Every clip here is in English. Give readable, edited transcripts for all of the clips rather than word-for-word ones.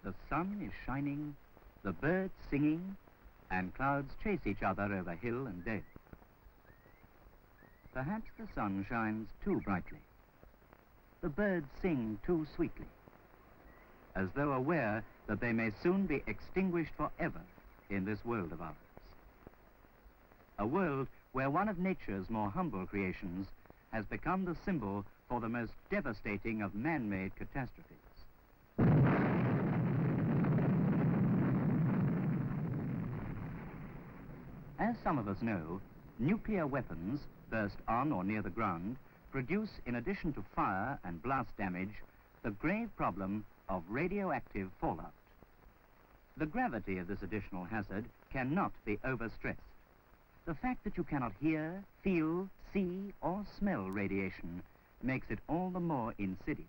The sun is shining, the birds singing, and clouds chase each other over hill and dale. Perhaps the sun shines too brightly. The birds sing too sweetly, as though aware that they may soon be extinguished forever in this world of ours. A world where one of nature's more humble creations has become the symbol for the most devastating of man-made catastrophes. As some of us know, nuclear weapons, burst on or near the ground, produce, in addition to fire and blast damage, the grave problem of radioactive fallout. The gravity of this additional hazard cannot be overstressed. The fact that you cannot hear, feel, see, or smell radiation makes it all the more insidious.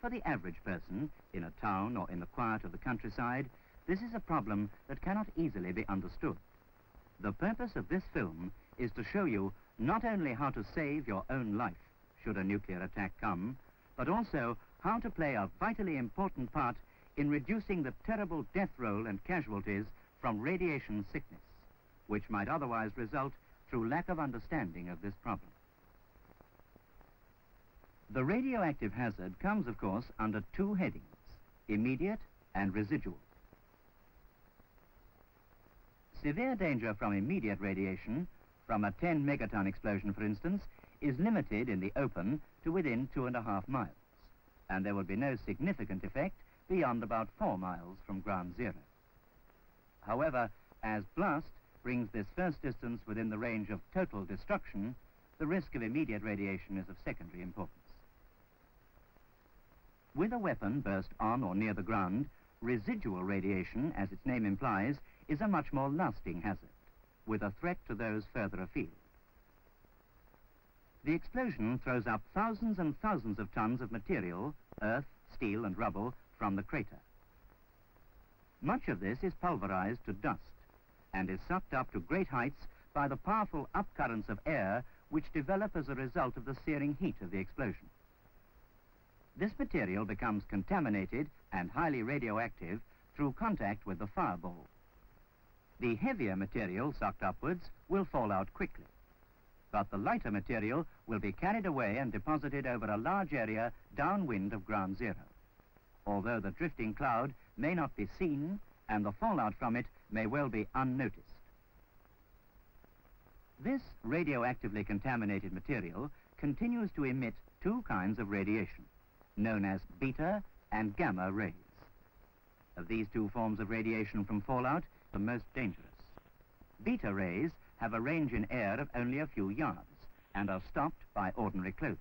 For the average person, in a town or in the quiet of the countryside, this is a problem that cannot easily be understood. The purpose of this film is to show you not only how to save your own life should a nuclear attack come, but also how to play a vitally important part in reducing the terrible death roll and casualties from radiation sickness, which might otherwise result through lack of understanding of this problem. The radioactive hazard comes, of course, under two headings: immediate and residual. Severe danger from immediate radiation, from a 10 megaton explosion, for instance, is limited in the open to within 2.5 miles, and there will be no significant effect beyond about 4 miles from ground zero. However, as blast brings this first distance within the range of total destruction, the risk of immediate radiation is of secondary importance. With a weapon burst on or near the ground, residual radiation, as its name implies, is a much more lasting hazard, with a threat to those further afield. The explosion throws up thousands and thousands of tons of material, earth, steel and rubble, from the crater. Much of this is pulverized to dust and is sucked up to great heights by the powerful upcurrents of air which develop as a result of the searing heat of the explosion. This material becomes contaminated and highly radioactive through contact with the fireball. The heavier material sucked upwards will fall out quickly, but the lighter material will be carried away and deposited over a large area downwind of ground zero, although the drifting cloud may not be seen and the fallout from it may well be unnoticed. This radioactively contaminated material continues to emit two kinds of radiation, known as beta and gamma rays. Of these two forms of radiation from fallout, the most dangerous. Beta rays have a range in air of only a few yards and are stopped by ordinary clothing.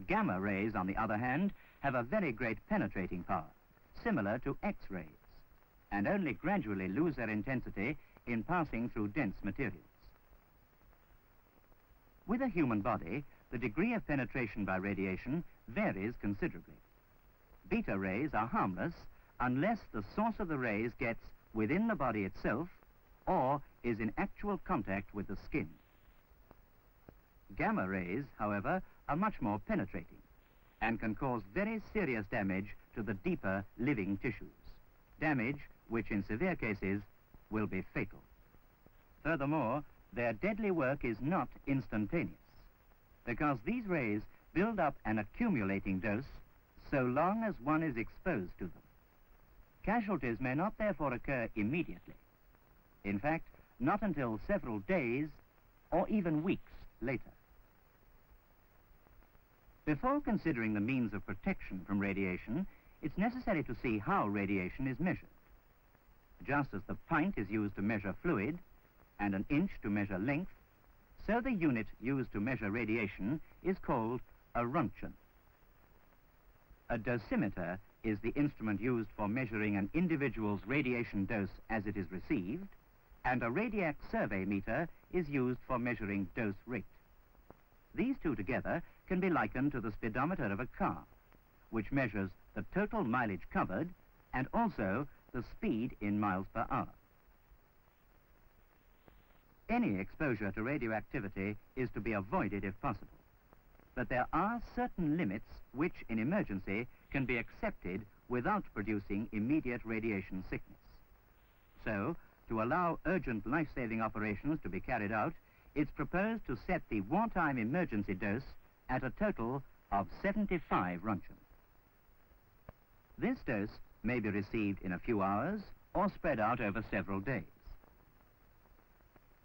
Gamma rays, on the other hand, have a very great penetrating power, similar to X-rays, and only gradually lose their intensity in passing through dense materials. With a human body, the degree of penetration by radiation varies considerably. Beta rays are harmless unless the source of the rays gets within the body itself or is in actual contact with the skin. Gamma rays, however, are much more penetrating and can cause very serious damage to the deeper living tissues, damage which in severe cases will be fatal. Furthermore, their deadly work is not instantaneous, because these rays build up an accumulating dose so long as one is exposed to them. Casualties may not therefore occur immediately. In fact, not until several days or even weeks later. Before considering the means of protection from radiation, it's necessary to see how radiation is measured. Just as the pint is used to measure fluid and an inch to measure length, so the unit used to measure radiation is called a Roentgen. A dosimeter is the instrument used for measuring an individual's radiation dose as it is received, and a radiac survey meter is used for measuring dose rate. These two together can be likened to the speedometer of a car, which measures the total mileage covered and also the speed in miles per hour. Any exposure to radioactivity is to be avoided if possible. but there are certain limits which, in emergency, can be accepted without producing immediate radiation sickness. So, to allow urgent life-saving operations to be carried out, it's proposed to set the wartime emergency dose at a total of 75 Roentgen. This dose may be received in a few hours or spread out over several days,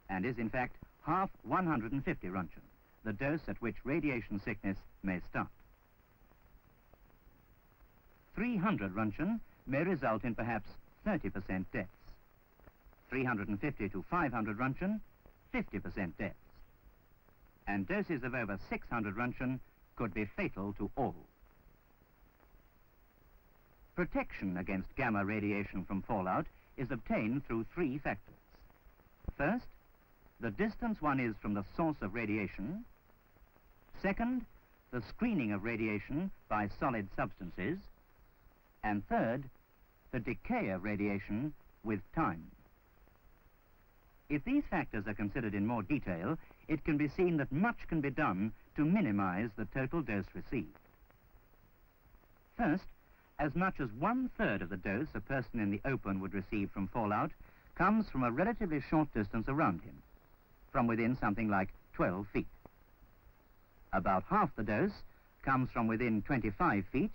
and is in fact half 150 Roentgen, the dose at which radiation sickness may start. 300 Roentgen may result in perhaps 30% deaths. 350 to 500 Roentgen, 50% deaths. And doses of over 600 Roentgen could be fatal to all. Protection against gamma radiation from fallout is obtained through three factors. First, the distance one is from the source of radiation. Second, the screening of radiation by solid substances. And third, the decay of radiation with time. If these factors are considered in more detail, it can be seen that much can be done to minimize the total dose received. First, as much as 1/3 of the dose a person in the open would receive from fallout comes from a relatively short distance around him, from within something like 12 feet. About half the dose comes from within 25 feet,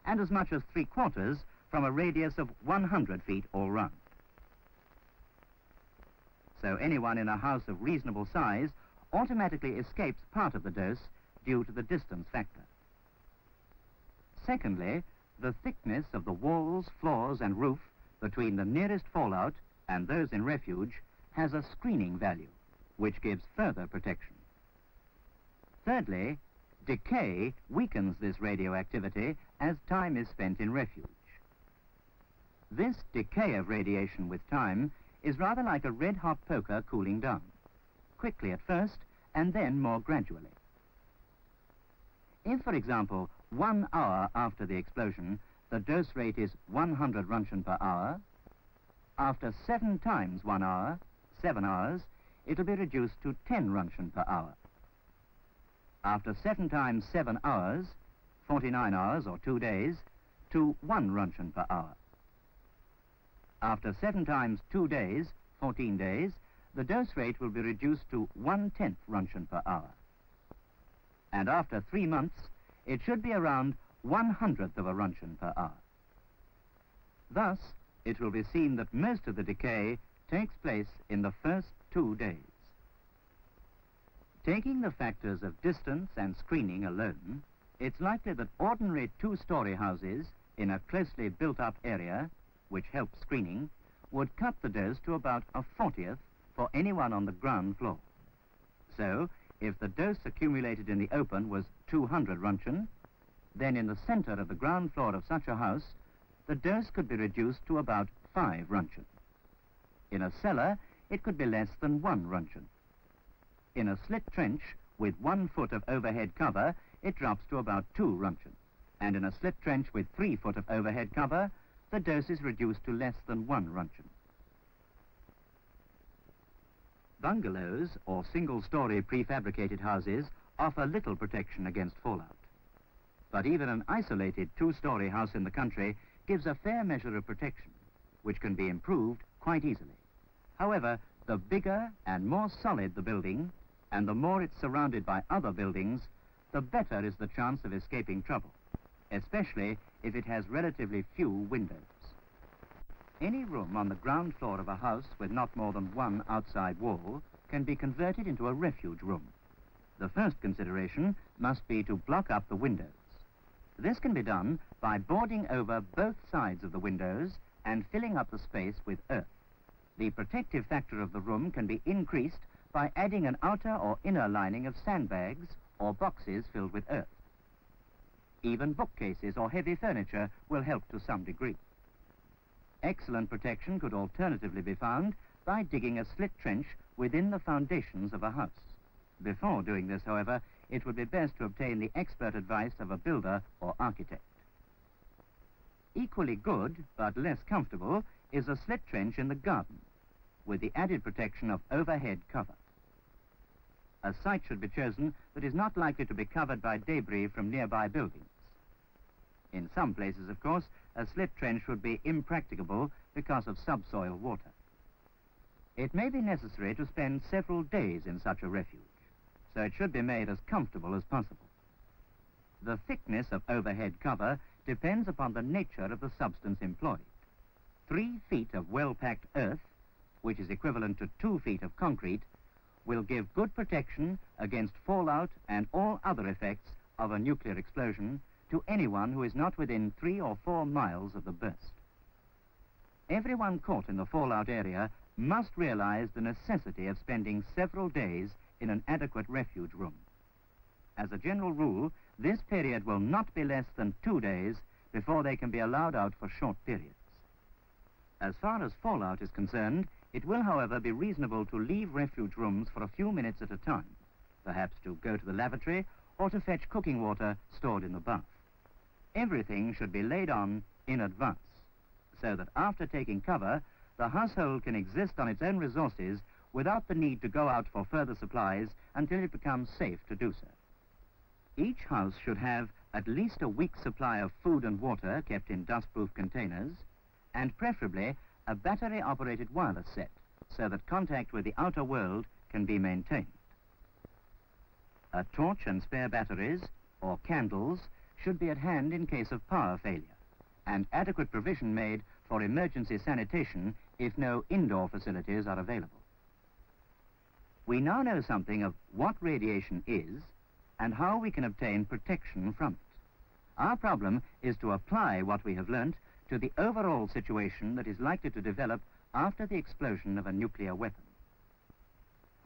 and as much as 3/4 from a radius of 100 feet all round. So anyone in a house of reasonable size automatically escapes part of the dose due to the distance factor. Secondly, the thickness of the walls, floors and roof between the nearest fallout and those in refuge has a screening value, which gives further protection. Thirdly, decay weakens this radioactivity as time is spent in refuge. This decay of radiation with time is rather like a red-hot poker cooling down, quickly at first and then more gradually. If, for example, 1 hour after the explosion, the dose rate is 100 Roentgen per hour, after 7 times 1 hour, 7 hours, it'll be reduced to 10 Roentgen per hour. After 7 times 7 hours, 49 hours or 2 days, to 1 Roentgen per hour. After 7 times 2 days, 14 days, the dose rate will be reduced to 1/10 Roentgen per hour. And after 3 months, it should be around 1/100th of a Roentgen per hour. Thus, it will be seen that most of the decay takes place in the first 2 days. Taking the factors of distance and screening alone, it's likely that ordinary 2-story houses in a closely built-up area, which helps screening, would cut the dose to about 1/40th for anyone on the ground floor. So, if the dose accumulated in the open was 200 Roentgen, then in the center of the ground floor of such a house, the dose could be reduced to about 5 Roentgen. In a cellar, it could be less than 1 Roentgen. In a slit trench with 1 foot of overhead cover, it drops to about 2 Roentgen. And in a slit trench with 3 foot of overhead cover, the dose is reduced to less than 1 Roentgen. Bungalows or single-story prefabricated houses offer little protection against fallout. But even an isolated 2-story house in the country gives a fair measure of protection, which can be improved quite easily. However, the bigger and more solid the building, and the more it's surrounded by other buildings, the better is the chance of escaping trouble, especially if it has relatively few windows. Any room on the ground floor of a house with not more than 1 outside wall can be converted into a refuge room. The first consideration must be to block up the windows. This can be done by boarding over both sides of the windows and filling up the space with earth. The protective factor of the room can be increased by adding an outer or inner lining of sandbags or boxes filled with earth. Even bookcases or heavy furniture will help to some degree. Excellent protection could alternatively be found by digging a slit trench within the foundations of a house. Before doing this, however, it would be best to obtain the expert advice of a builder or architect. Equally good, but less comfortable, is a slit trench in the garden, with the added protection of overhead cover. A site should be chosen that is not likely to be covered by debris from nearby buildings. In some places, of course, a slip trench would be impracticable because of subsoil water. It may be necessary to spend several days in such a refuge, so it should be made as comfortable as possible. The thickness of overhead cover depends upon the nature of the substance employed. 3 feet of well-packed earth, which is equivalent to 2 feet of concrete, will give good protection against fallout and all other effects of a nuclear explosion to anyone who is not within 3 or 4 miles of the burst. Everyone caught in the fallout area must realize the necessity of spending several days in an adequate refuge room. As a general rule, this period will not be less than 2 days before they can be allowed out for short periods. As far as fallout is concerned, it will, however, be reasonable to leave refuge rooms for a few minutes at a time, perhaps to go to the lavatory or to fetch cooking water stored in the bath. Everything should be laid on in advance, so that after taking cover, the household can exist on its own resources without the need to go out for further supplies until it becomes safe to do so. Each house should have at least a week's supply of food and water kept in dust-proof containers, and preferably a battery-operated wireless set, so that contact with the outer world can be maintained. A torch and spare batteries, or candles, should be at hand in case of power failure, and adequate provision made for emergency sanitation if no indoor facilities are available. We now know something of what radiation is and how we can obtain protection from it. Our problem is to apply what we have learnt to the overall situation that is likely to develop after the explosion of a nuclear weapon.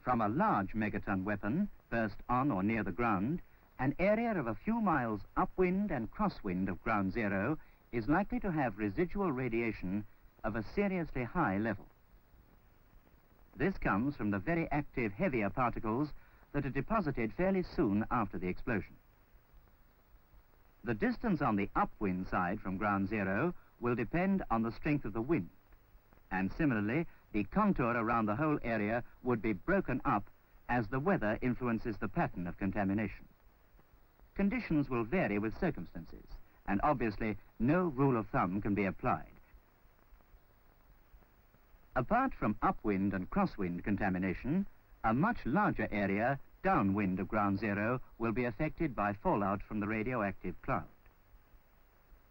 From a large megaton weapon, burst on or near the ground, an area of a few miles upwind and crosswind of ground zero is likely to have residual radiation of a seriously high level. This comes from the very active heavier particles that are deposited fairly soon after the explosion. The distance on the upwind side from ground zero will depend on the strength of the wind, and similarly, the contour around the whole area would be broken up as the weather influences the pattern of contamination. Conditions will vary with circumstances, and obviously no rule of thumb can be applied. Apart from upwind and crosswind contamination, a much larger area downwind of ground zero will be affected by fallout from the radioactive cloud.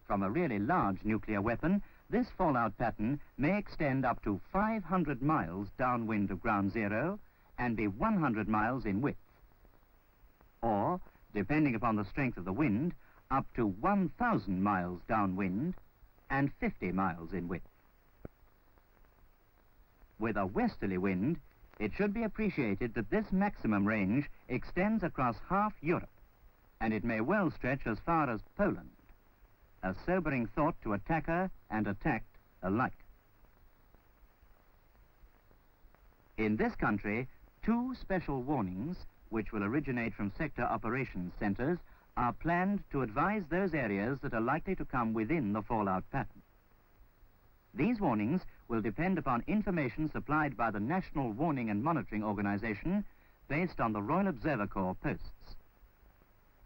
From a really large nuclear weapon, this fallout pattern may extend up to 500 miles downwind of ground zero and be 100 miles in width. Or, depending upon the strength of the wind, up to 1,000 miles downwind and 50 miles in width. With a westerly wind, it should be appreciated that this maximum range extends across half Europe, and it may well stretch as far as Poland. A sobering thought to attacker and attacked alike. In this country, 2 special warnings, which will originate from sector operations centers, are planned to advise those areas that are likely to come within the fallout pattern. These warnings will depend upon information supplied by the National Warning and Monitoring Organization based on the Royal Observer Corps posts.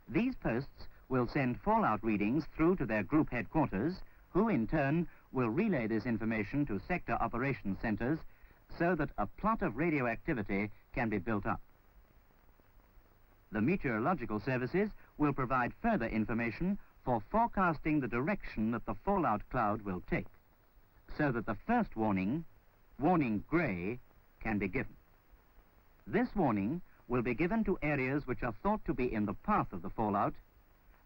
These posts will send fallout readings through to their group headquarters, who in turn will relay this information to sector operations centers so that a plot of radioactivity can be built up. The meteorological services will provide further information for forecasting the direction that the fallout cloud will take, so that the first warning, warning grey, can be given. This warning will be given to areas which are thought to be in the path of the fallout,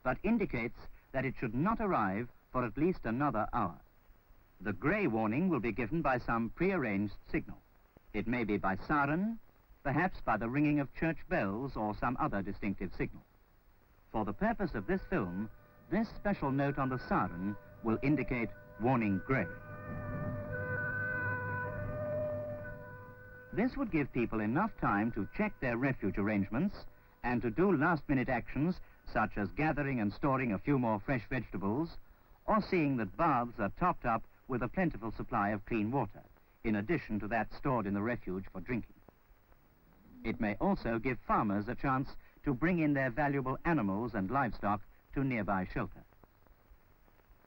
but indicates that it should not arrive for at least another hour. The grey warning will be given by some prearranged signal. It may be by siren, perhaps by the ringing of church bells or some other distinctive signal. For the purpose of this film, this special note on the siren will indicate warning grey. This would give people enough time to check their refuge arrangements and to do last-minute actions such as gathering and storing a few more fresh vegetables, or seeing that baths are topped up with a plentiful supply of clean water, in addition to that stored in the refuge for drinking. It may also give farmers a chance to bring in their valuable animals and livestock to nearby shelter.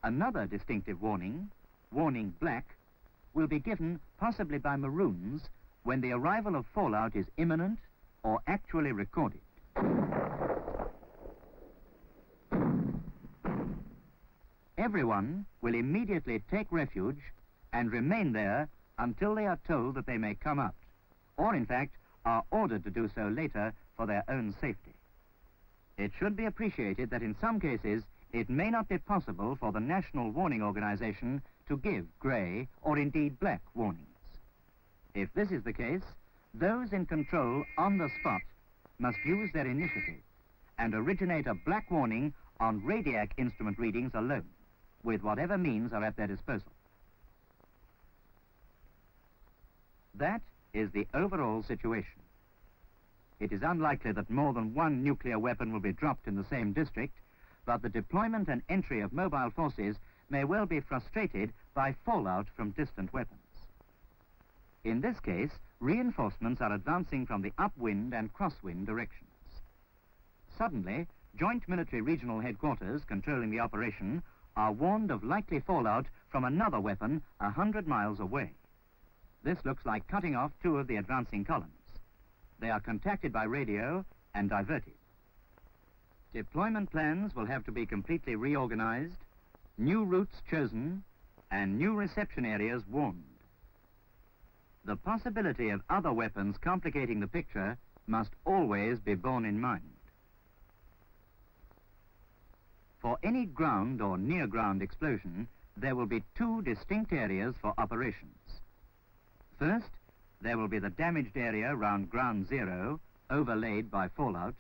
Another distinctive warning, warning black, will be given possibly by maroons when the arrival of fallout is imminent or actually recorded. Everyone will immediately take refuge and remain there until they are told that they may come out, or in fact are ordered to do so later for their own safety. It should be appreciated that in some cases it may not be possible for the National Warning Organization to give grey or indeed black warnings. If this is the case, those in control on the spot must use their initiative and originate a black warning on Radiac instrument readings alone, with whatever means are at their disposal. That is the overall situation. It is unlikely that more than one nuclear weapon will be dropped in the same district, but the deployment and entry of mobile forces may well be frustrated by fallout from distant weapons. In this case, reinforcements are advancing from the upwind and crosswind directions. Suddenly, Joint Military Regional Headquarters controlling the operation are warned of likely fallout from another weapon 100 miles away. This looks like cutting off two of the advancing columns. They are contacted by radio and diverted. Deployment plans will have to be completely reorganized, new routes chosen, and new reception areas warned. The possibility of other weapons complicating the picture must always be borne in mind. For any ground or near-ground explosion, there will be two distinct areas for operations. First, there will be the damaged area round ground zero, overlaid by fallout,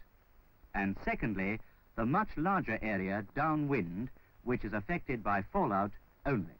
and secondly, the much larger area downwind, which is affected by fallout only.